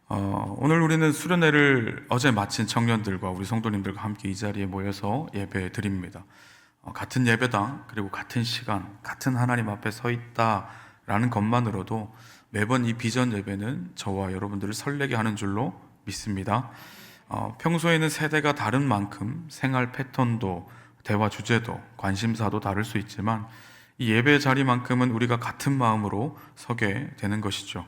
오늘 우리는 수련회를 어제 마친 청년들과 우리 성도님들과 함께 이 자리에 모여서 예배 드립니다. 같은 예배당, 그리고 같은 시간, 같은 하나님 앞에 서 있다라는 것만으로도 매번 이 비전 예배는 저와 여러분들을 설레게 하는 줄로 믿습니다. 평소에는 세대가 다른 만큼 생활 패턴도, 대화 주제도, 관심사도 다를 수 있지만 이 예배 자리만큼은 우리가 같은 마음으로 서게 되는 것이죠.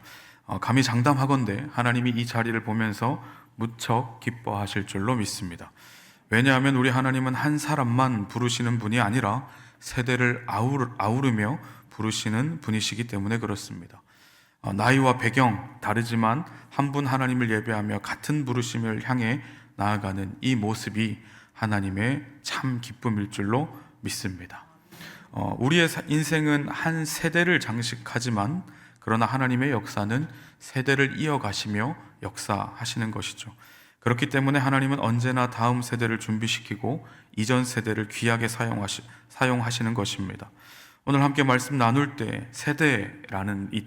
감히 장담하건대 하나님이 이 자리를 보면서 무척 기뻐하실 줄로 믿습니다. 왜냐하면 우리 하나님은 한 사람만 부르시는 분이 아니라 세대를 아우르며 부르시는 분이시기 때문에 그렇습니다. 나이와 배경 다르지만 한 분 하나님을 예배하며 같은 부르심을 향해 나아가는 이 모습이 하나님의 참 기쁨일 줄로 믿습니다. 우리의 인생은 한 세대를 장식하지만 그러나 하나님의 역사는 세대를 이어가시며 역사하시는 것이죠. 그렇기 때문에 하나님은 언제나 다음 세대를 준비시키고 이전 세대를 귀하게 사용하시는 것입니다. 오늘 함께 말씀 나눌 때 세대라는 이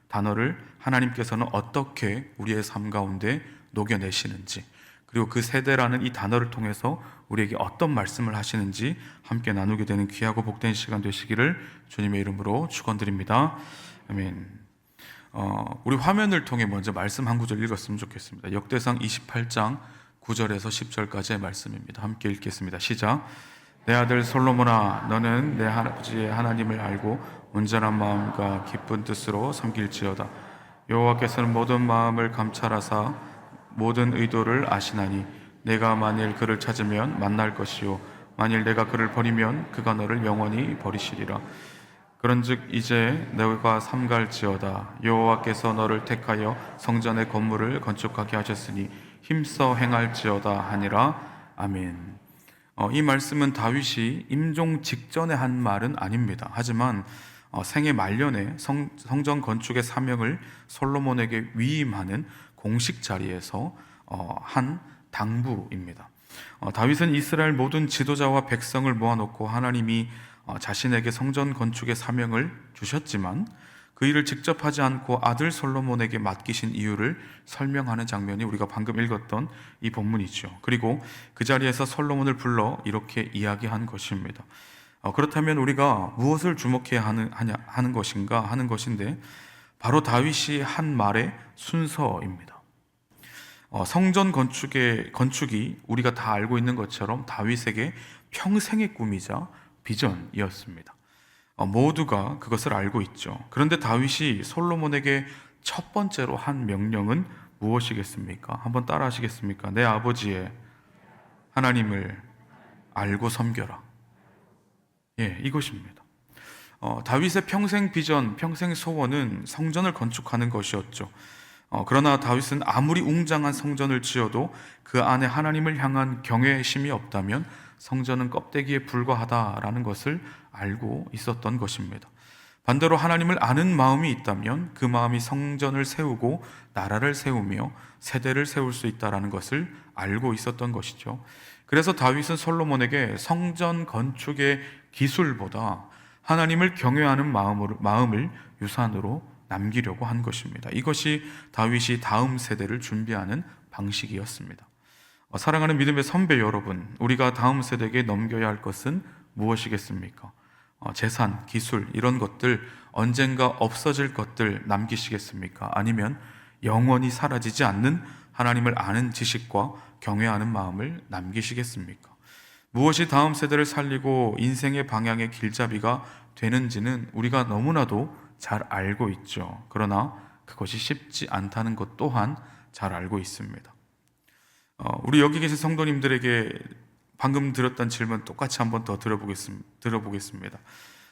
단어를 하나님께서는 어떻게 우리의 삶 가운데 녹여내시는지, 그리고 그 세대라는 이 단어를 통해서 우리에게 어떤 말씀을 하시는지 함께 나누게 되는 귀하고 복된 시간 되시기를 주님의 이름으로 축원드립니다. 아멘. 우리 화면을 통해 먼저 말씀 한 구절 읽었으면 좋겠습니다. 역대상 28장 9절에서 10절까지의 말씀입니다. 함께 읽겠습니다. 시작. 내 아들 솔로몬아, 너는 내 아버지의 하나님을 알고 온전한 마음과 기쁜 뜻으로 섬길지어다. 여호와께서는 모든 마음을 감찰하사 모든 의도를 아시나니 내가 만일 그를 찾으면 만날 것이요 만일 내가 그를 버리면 그가 너를 영원히 버리시리라. 그런즉 이제 너가 삼갈지어다. 여호와께서 너를 택하여 성전의 건물을 건축하게 하셨으니 힘써 행할지어다 하니라. 아멘. 이 말씀은 다윗이 임종 직전에 한 말은 아닙니다. 하지만 생애 말년에 성전 건축의 사명을 솔로몬에게 위임하는 공식 자리에서 한 당부입니다. 다윗은 이스라엘 모든 지도자와 백성을 모아놓고 하나님이 자신에게 성전 건축의 사명을 주셨지만 그 일을 직접 하지 않고 아들 솔로몬에게 맡기신 이유를 설명하는 장면이 우리가 방금 읽었던 이 본문이죠. 그리고 그 자리에서 솔로몬을 불러 이렇게 이야기한 것입니다. 그렇다면 우리가 무엇을 주목해야 하는 것인가 하는 것인데, 바로 다윗이 한 말의 순서입니다. 성전 건축이 우리가 다 알고 있는 것처럼 다윗에게 평생의 꿈이자 비전이었습니다. 모두가 그것을 알고 있죠. 그런데 다윗이 솔로몬에게 첫 번째로 한 명령은 무엇이겠습니까? 한번 따라 하시겠습니까? 내 아버지의 하나님을 알고 섬겨라. 이것입니다. 다윗의 평생 비전, 평생 소원은 성전을 건축하는 것이었죠. 그러나 다윗은 아무리 웅장한 성전을 지어도 그 안에 하나님을 향한 경외심이 없다면 성전은 껍데기에 불과하다라는 것을 알고 있었던 것입니다. 반대로 하나님을 아는 마음이 있다면 그 마음이 성전을 세우고 나라를 세우며 세대를 세울 수 있다는 것을 알고 있었던 것이죠. 그래서 다윗은 솔로몬에게 성전 건축의 기술보다 하나님을 경외하는 마음을 유산으로 남기려고 한 것입니다. 이것이 다윗이 다음 세대를 준비하는 방식이었습니다. 사랑하는 믿음의 선배 여러분, 우리가 다음 세대에게 넘겨야 할 것은 무엇이겠습니까? 재산, 기술, 이런 것들, 언젠가 없어질 것들 남기시겠습니까? 아니면 영원히 사라지지 않는 하나님을 아는 지식과 경외하는 마음을 남기시겠습니까? 무엇이 다음 세대를 살리고 인생의 방향의 길잡이가 되는지는 우리가 너무나도 잘 알고 있죠. 그러나 그것이 쉽지 않다는 것 또한 잘 알고 있습니다. 우리 여기 계신 성도님들에게 방금 들었던 질문 똑같이 한번 더 들어보겠습니다.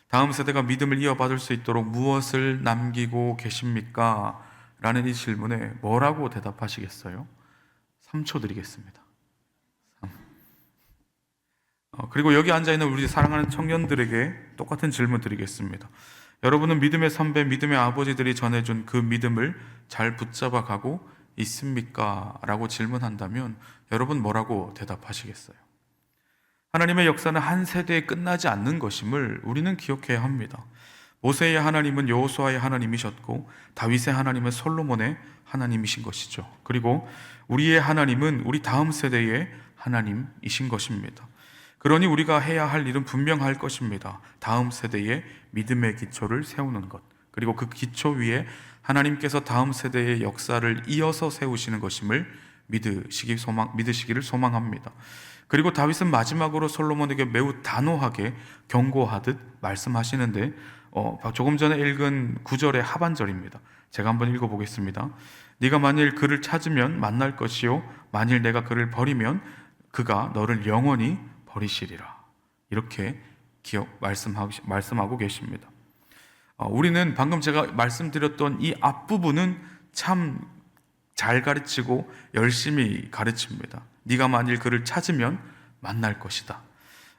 다음 세대가 믿음을 이어받을 수 있도록 무엇을 남기고 계십니까? 라는 이 질문에 뭐라고 대답하시겠어요? 3초 드리겠습니다. 3. 그리고 여기 앉아있는 우리 사랑하는 청년들에게 똑같은 질문 드리겠습니다. 여러분은 믿음의 선배, 믿음의 아버지들이 전해준 그 믿음을 잘 붙잡아 가고 있습니까? 라고 질문한다면 여러분 뭐라고 대답하시겠어요? 하나님의 역사는 한 세대에 끝나지 않는 것임을 우리는 기억해야 합니다. 모세의 하나님은 여호수아의 하나님이셨고 다윗의 하나님은 솔로몬의 하나님이신 것이죠. 그리고 우리의 하나님은 우리 다음 세대의 하나님이신 것입니다. 그러니 우리가 해야 할 일은 분명할 것입니다. 다음 세대의 믿음의 기초를 세우는 것, 그리고 그 기초 위에 하나님께서 다음 세대의 역사를 이어서 세우시는 것임을 믿으시기를 소망합니다. 그리고 다윗은 마지막으로 솔로몬에게 매우 단호하게 경고하듯 말씀하시는데 조금 전에 읽은 9절의 하반절입니다. 제가 한번 읽어보겠습니다. 네가 만일 그를 찾으면 만날 것이요 만일 내가 그를 버리면 그가 너를 영원히 버리시리라. 이렇게 말씀하고 계십니다. 우리는 방금 제가 말씀드렸던 이 앞부분은 참 잘 가르치고 열심히 가르칩니다. 네가 만일 그를 찾으면 만날 것이다.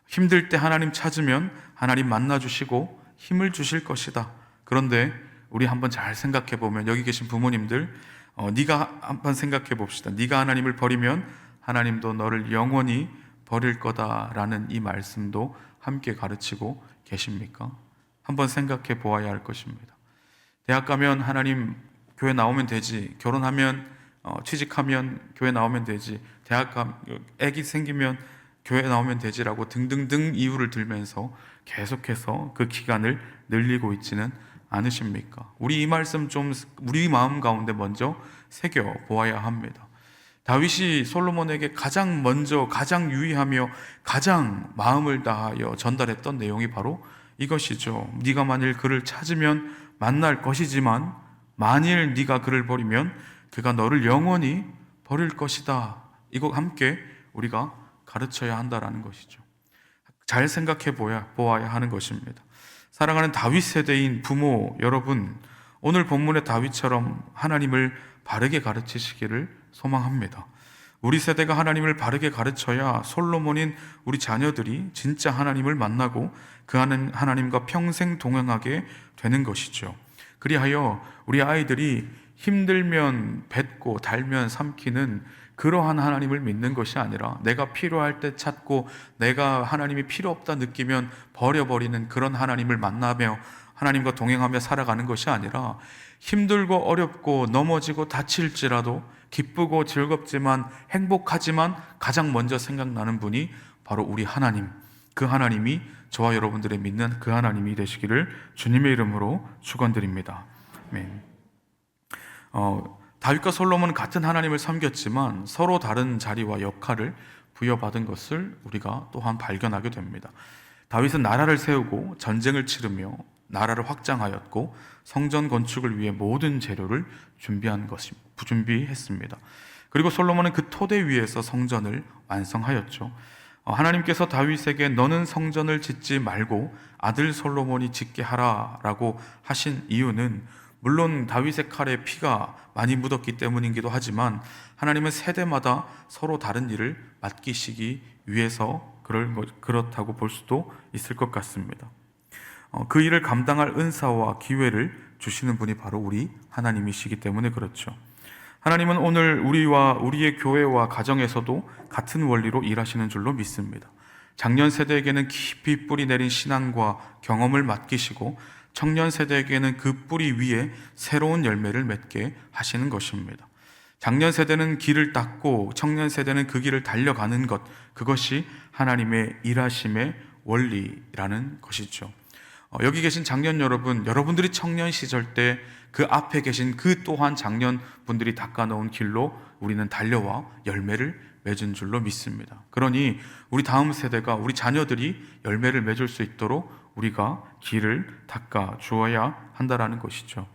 힘들 때 하나님 찾으면 하나님 만나주시고 힘을 주실 것이다. 그런데 우리 한번 잘 생각해 보면, 여기 계신 부모님들, 네가 한번 생각해 봅시다. 네가 하나님을 버리면 하나님도 너를 영원히 버릴 거다라는 이 말씀도 함께 가르치고 계십니까? 한번 생각해 보아야 할 것입니다. 대학 가면 하나님 교회 나오면 되지, 결혼하면 취직하면 교회 나오면 되지, 애기 생기면 교회 나오면 되지라고 등등등 이유를 들면서 계속해서 그 기간을 늘리고 있지는 않으십니까? 우리 이 말씀 좀 우리 마음 가운데 먼저 새겨 보아야 합니다. 다윗이 솔로몬에게 가장 먼저, 가장 유의하며 가장 마음을 다하여 전달했던 내용이 바로 이것이죠. 네가 만일 그를 찾으면 만날 것이지만 만일 네가 그를 버리면 그가 너를 영원히 버릴 것이다. 이거 함께 우리가 가르쳐야 한다라는 것이죠. 잘 생각해 보아야 하는 것입니다. 사랑하는 다윗 세대인 부모 여러분, 오늘 본문의 다윗처럼 하나님을 바르게 가르치시기를 소망합니다. 우리 세대가 하나님을 바르게 가르쳐야 솔로몬인 우리 자녀들이 진짜 하나님을 만나고 그 하나님과 평생 동행하게 되는 것이죠. 그리하여 우리 아이들이 힘들면 뱉고 달면 삼키는 그러한 하나님을 믿는 것이 아니라 내가 필요할 때 찾고 내가 하나님이 필요 없다 느끼면 버려버리는 그런 하나님을 만나며 하나님과 동행하며 살아가는 것이 아니라 힘들고 어렵고 넘어지고 다칠지라도 기쁘고 즐겁지만 행복하지만 가장 먼저 생각나는 분이 바로 우리 하나님, 그 하나님이 저와 여러분들의 믿는 그 하나님이 되시기를 주님의 이름으로 축원드립니다. 아멘. 다윗과 솔로몬은 같은 하나님을 섬겼지만 서로 다른 자리와 역할을 부여받은 것을 우리가 또한 발견하게 됩니다. 다윗은 나라를 세우고 전쟁을 치르며 나라를 확장하였고 성전 건축을 위해 모든 재료를 준비했습니다. 그리고 솔로몬은 그 토대 위에서 성전을 완성하였죠. 하나님께서 다윗에게 너는 성전을 짓지 말고 아들 솔로몬이 짓게 하라라고 하신 이유는 물론 다윗의 칼에 피가 많이 묻었기 때문이기도 하지만 하나님은 세대마다 서로 다른 일을 맡기시기 위해서 그렇다고 볼 수도 있을 것 같습니다. 그 일을 감당할 은사와 기회를 주시는 분이 바로 우리 하나님이시기 때문에 그렇죠. 하나님은 오늘 우리와 우리의 교회와 가정에서도 같은 원리로 일하시는 줄로 믿습니다. 작년 세대에게는 깊이 뿌리 내린 신앙과 경험을 맡기시고 청년 세대에게는 그 뿌리 위에 새로운 열매를 맺게 하시는 것입니다. 작년 세대는 길을 닦고 청년 세대는 그 길을 달려가는 것, 그것이 하나님의 일하심의 원리라는 것이죠. 여기 계신 장년 여러분, 여러분들이 청년 시절 때 그 앞에 계신 그 또한 장년 분들이 닦아놓은 길로 우리는 달려와 열매를 맺은 줄로 믿습니다. 그러니 우리 다음 세대가, 우리 자녀들이 열매를 맺을 수 있도록 우리가 길을 닦아 주어야 한다라는 것이죠.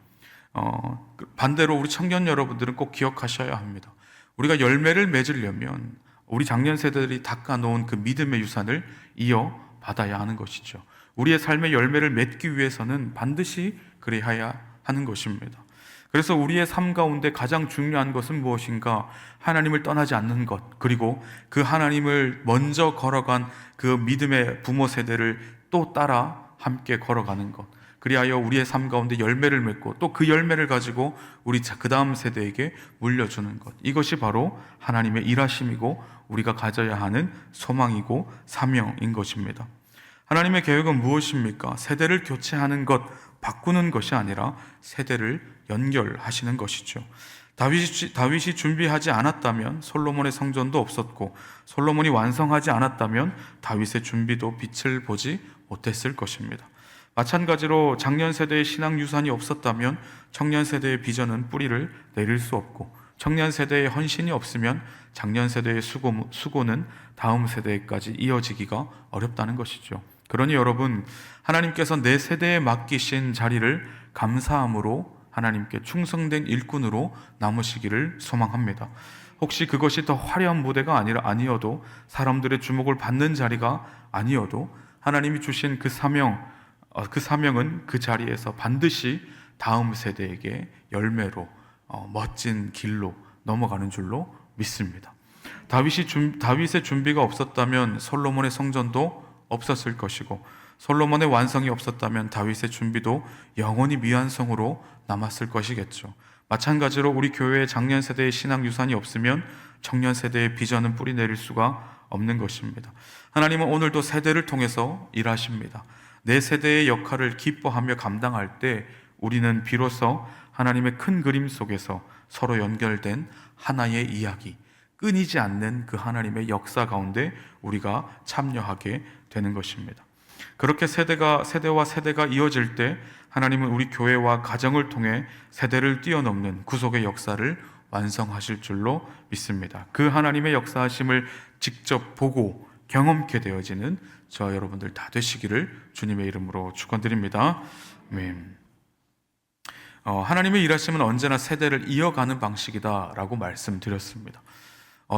반대로 우리 청년 여러분들은 꼭 기억하셔야 합니다. 우리가 열매를 맺으려면 우리 장년 세대들이 닦아놓은 그 믿음의 유산을 이어받아야 하는 것이죠. 우리의 삶의 열매를 맺기 위해서는 반드시 그래야 하는 것입니다. 그래서 우리의 삶 가운데 가장 중요한 것은 무엇인가? 하나님을 떠나지 않는 것, 그리고 그 하나님을 먼저 걸어간 그 믿음의 부모 세대를 또 따라 함께 걸어가는 것, 그리하여 우리의 삶 가운데 열매를 맺고 또 그 열매를 가지고 우리 그 다음 세대에게 물려주는 것, 이것이 바로 하나님의 일하심이고 우리가 가져야 하는 소망이고 사명인 것입니다. 하나님의 계획은 무엇입니까? 세대를 교체하는 것 바꾸는 것이 아니라 세대를 연결하시는 것이죠. 다윗이 준비하지 않았다면 솔로몬의 성전도 없었고, 솔로몬이 완성하지 않았다면 다윗의 준비도 빛을 보지 못했을 것입니다. 마찬가지로 작년 세대의 신앙 유산이 없었다면 청년 세대의 비전은 뿌리를 내릴 수 없고, 청년 세대의 헌신이 없으면 작년 세대의 수고는 다음 세대까지 이어지기가 어렵다는 것이죠. 그러니 여러분, 하나님께서 내 세대에 맡기신 자리를 감사함으로 하나님께 충성된 일꾼으로 남으시기를 소망합니다. 혹시 그것이 더 화려한 무대가 아니어도, 사람들의 주목을 받는 자리가 아니어도 하나님이 주신 그 사명은 그 자리에서 반드시 다음 세대에게 열매로 멋진 길로 넘어가는 줄로 믿습니다. 다윗의 준비가 없었다면 솔로몬의 성전도 없었을 것이고, 솔로몬의 완성이 없었다면 다윗의 준비도 영원히 미완성으로 남았을 것이겠죠. 마찬가지로 우리 교회의 작년 세대의 신앙 유산이 없으면 청년 세대의 비전은 뿌리 내릴 수가 없는 것입니다. 하나님은 오늘도 세대를 통해서 일하십니다. 내 세대의 역할을 기뻐하며 감당할 때 우리는 비로소 하나님의 큰 그림 속에서 서로 연결된 하나의 이야기, 끊이지 않는 그 하나님의 역사 가운데 우리가 참여하게 되는 것입니다. 그렇게 세대와 세대가 이어질 때 하나님은 우리 교회와 가정을 통해 세대를 뛰어넘는 구속의 역사를 완성하실 줄로 믿습니다. 그 하나님의 역사하심을 직접 보고 경험케 되어지는 저 여러분들 다 되시기를 주님의 이름으로 축원드립니다. 아멘. 하나님의 일하심은 언제나 세대를 이어가는 방식이다라고 말씀드렸습니다.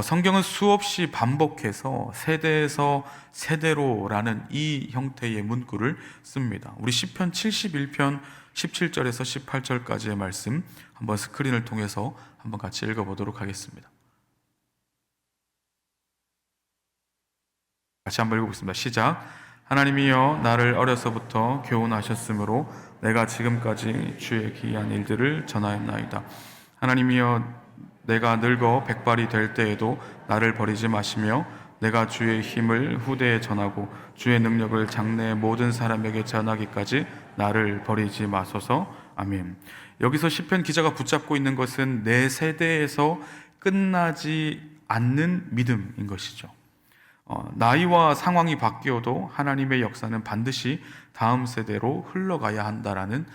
성경은 수없이 반복해서 세대에서 세대로라는 이 형태의 문구를 씁니다. 우리 시편 71편 17절에서 18절까지의 말씀 한번 스크린을 통해서 한번 같이 읽어보도록 하겠습니다. 같이 한번 읽어보겠습니다. 시작. 하나님이여 나를 어려서부터 교훈하셨으므로 내가 지금까지 주의 기이한 일들을 전하였나이다. 하나님이여 내가 늙어 백발이 될 때에도 나를 버리지 마시며 내가 주의 힘을 후대에 전하고 주의 능력을 장래의 모든 사람에게 전하기까지 나를 버리지 마소서. 아멘. 여기서 시편 기자가 붙잡고 있는 것은 내 세대에서 끝나지 않는 믿음인 것이죠. 나이와 상황이 바뀌어도 하나님의 역사는 반드시 다음 세대로 흘러간다는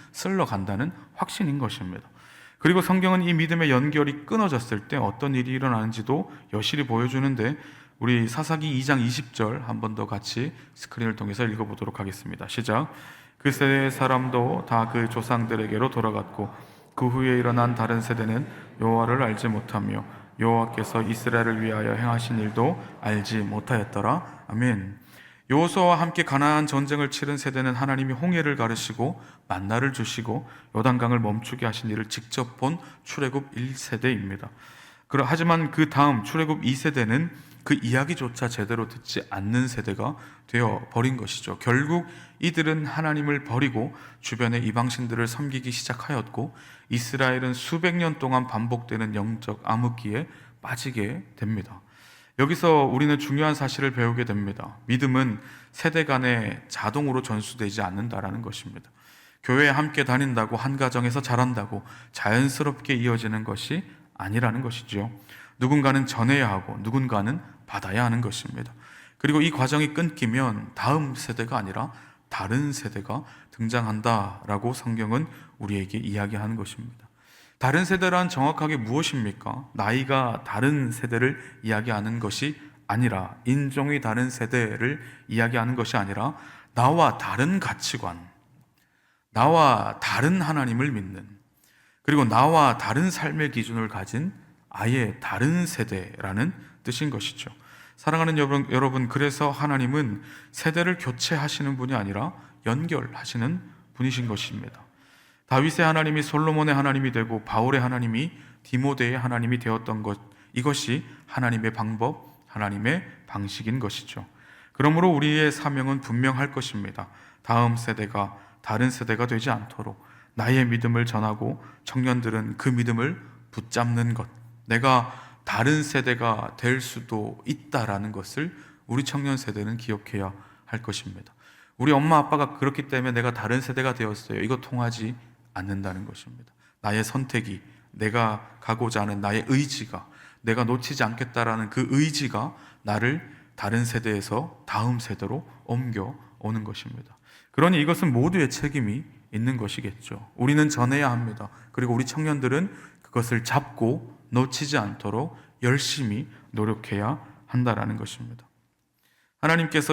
확신인 것입니다. 그리고 성경은 이 믿음의 연결이 끊어졌을 때 어떤 일이 일어나는지도 여실히 보여주는데, 우리 사사기 2장 20절 한 번 더 같이 스크린을 통해서 읽어보도록 하겠습니다. 시작. 그 세대의 사람도 다 그 조상들에게로 돌아갔고 그 후에 일어난 다른 세대는 여호와를 알지 못하며 여호와께서 이스라엘을 위하여 행하신 일도 알지 못하였더라. 아멘. 여호수아와 함께 가나안 전쟁을 치른 세대는 하나님이 홍해를 가르시고 만나를 주시고 요단강을 멈추게 하신 일을 직접 본 출애굽 1세대입니다. 하지만 그 다음 출애굽 2세대는 그 이야기조차 제대로 듣지 않는 세대가 되어 버린 것이죠. 결국 이들은 하나님을 버리고 주변의 이방신들을 섬기기 시작하였고, 이스라엘은 수백 년 동안 반복되는 영적 암흑기에 빠지게 됩니다. 여기서 우리는 중요한 사실을 배우게 됩니다. 믿음은 세대 간에 자동으로 전수되지 않는다라는 것입니다. 교회에 함께 다닌다고 한 가정에서 자란다고 자연스럽게 이어지는 것이 아니라는 것이죠. 누군가는 전해야 하고 누군가는 받아야 하는 것입니다. 그리고 이 과정이 끊기면 다음 세대가 아니라 다른 세대가 등장한다라고 성경은 우리에게 이야기하는 것입니다. 다른 세대란 정확하게 무엇입니까? 나이가 다른 세대를 이야기하는 것이 아니라, 인종이 다른 세대를 이야기하는 것이 아니라, 나와 다른 가치관, 나와 다른 하나님을 믿는, 그리고 나와 다른 삶의 기준을 가진 아예 다른 세대라는 뜻인 것이죠. 사랑하는 여러분, 그래서 하나님은 세대를 교체하시는 분이 아니라 연결하시는 분이신 것입니다. 다윗의 하나님이 솔로몬의 하나님이 되고 바울의 하나님이 디모데의 하나님이 되었던 것, 이것이 하나님의 방법, 하나님의 방식인 것이죠. 그러므로 우리의 사명은 분명할 것입니다. 다음 세대가 다른 세대가 되지 않도록 나의 믿음을 전하고 청년들은 그 믿음을 붙잡는 것, 내가 다른 세대가 될 수도 있다라는 것을 우리 청년 세대는 기억해야 할 것입니다. 우리 엄마 아빠가 그렇기 때문에 내가 다른 세대가 되었어요. 이거 통하지 않는다는 것입니다. 나의 선택이, 내가 가고자 하는 나의 의지가, 내가 놓치지 않겠다라는 그 의지가 나를 다른 세대에서 다음 세대로 옮겨오는 것입니다. 그러니 이것은 모두의 책임이 있는 것이겠죠. 우리는 전해야 합니다. 그리고 우리 청년들은 그것을 잡고 놓치지 않도록 열심히 노력해야 한다라는 것입니다.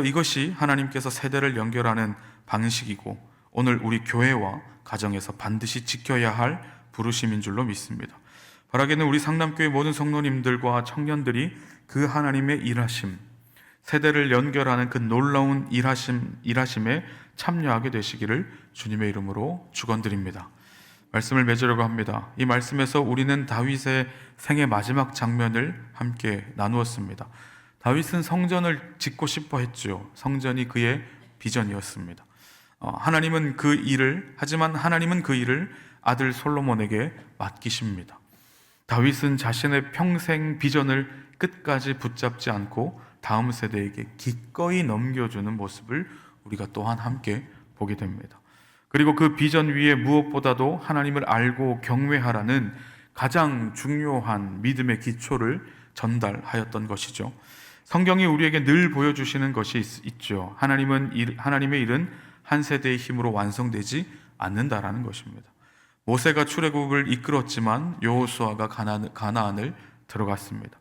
이것이 하나님께서 세대를 연결하는 방식이고 오늘 우리 교회와 가정에서 반드시 지켜야 할 부르심인 줄로 믿습니다. 바라기는 우리 상남교회 모든 성도님들과 청년들이 그 하나님의 일하심, 세대를 연결하는 그 놀라운 일하심에 참여하게 되시기를 주님의 이름으로 축원드립니다. 말씀을 맺으려고 합니다. 이 말씀에서 우리는 다윗의 생의 마지막 장면을 함께 나누었습니다. 다윗은 성전을 짓고 싶어 했죠. 성전이 그의 비전이었습니다. 하나님은 그 일을 아들 솔로몬에게 맡기십니다. 다윗은 자신의 평생 비전을 끝까지 붙잡지 않고 다음 세대에게 기꺼이 넘겨주는 모습을 우리가 또한 함께 보게 됩니다. 그리고 그 비전 위에 무엇보다도 하나님을 알고 경외하라는 가장 중요한 믿음의 기초를 전달하였던 것이죠. 성경이 우리에게 늘 보여주시는 것이 있죠. 하나님의 일은 한 세대의 힘으로 완성되지 않는다라는 것입니다. 모세가 출애굽을 이끌었지만 여호수아가 가나안을 들어갔습니다.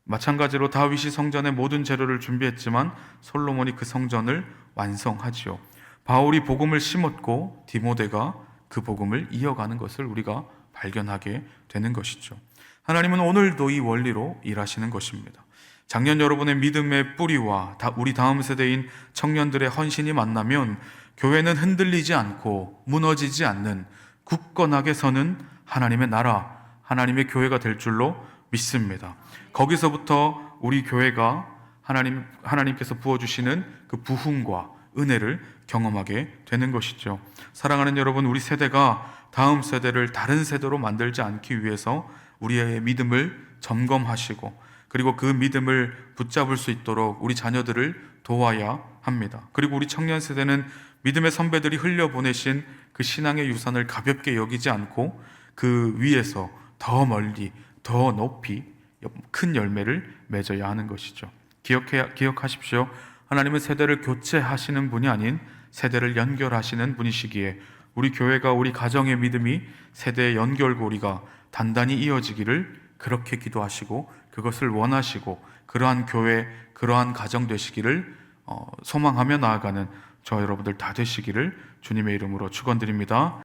마찬가지로 다윗이 성전의 모든 재료를 준비했지만 솔로몬이 그 성전을 완성하지요. 바울이 복음을 심었고 디모데가 그 복음을 이어가는 것을 우리가 발견하게 되는 것이죠. 하나님은 오늘도 이 원리로 일하시는 것입니다. 작년 여러분의 믿음의 뿌리와 우리 다음 세대인 청년들의 헌신이 만나면 교회는 흔들리지 않고 무너지지 않는 굳건하게 서는 하나님의 나라, 하나님의 교회가 될 줄로 믿습니다. 거기서부터 우리 교회가 하나님께서 부어주시는 그 부흥과 은혜를 경험하게 되는 것이죠. 사랑하는 여러분, 우리 세대가 다음 세대를 다른 세대로 만들지 않기 위해서 우리의 믿음을 점검하시고 그리고 그 믿음을 붙잡을 수 있도록 우리 자녀들을 도와야 합니다. 그리고 우리 청년 세대는 믿음의 선배들이 흘려보내신 그 신앙의 유산을 가볍게 여기지 않고 그 위에서 더 멀리, 더 높이 큰 열매를 맺어야 하는 것이죠. 기억하십시오. 하나님은 세대를 교체하시는 분이 아닌 세대를 연결하시는 분이시기에 우리 교회가 우리 가정의 믿음이 세대의 연결고리가 단단히 이어지기를 그렇게 기도하시고 그것을 원하시고 그러한 교회, 그러한 가정 되시기를 소망하며 나아가는 저 여러분들 다 되시기를 주님의 이름으로 축원드립니다.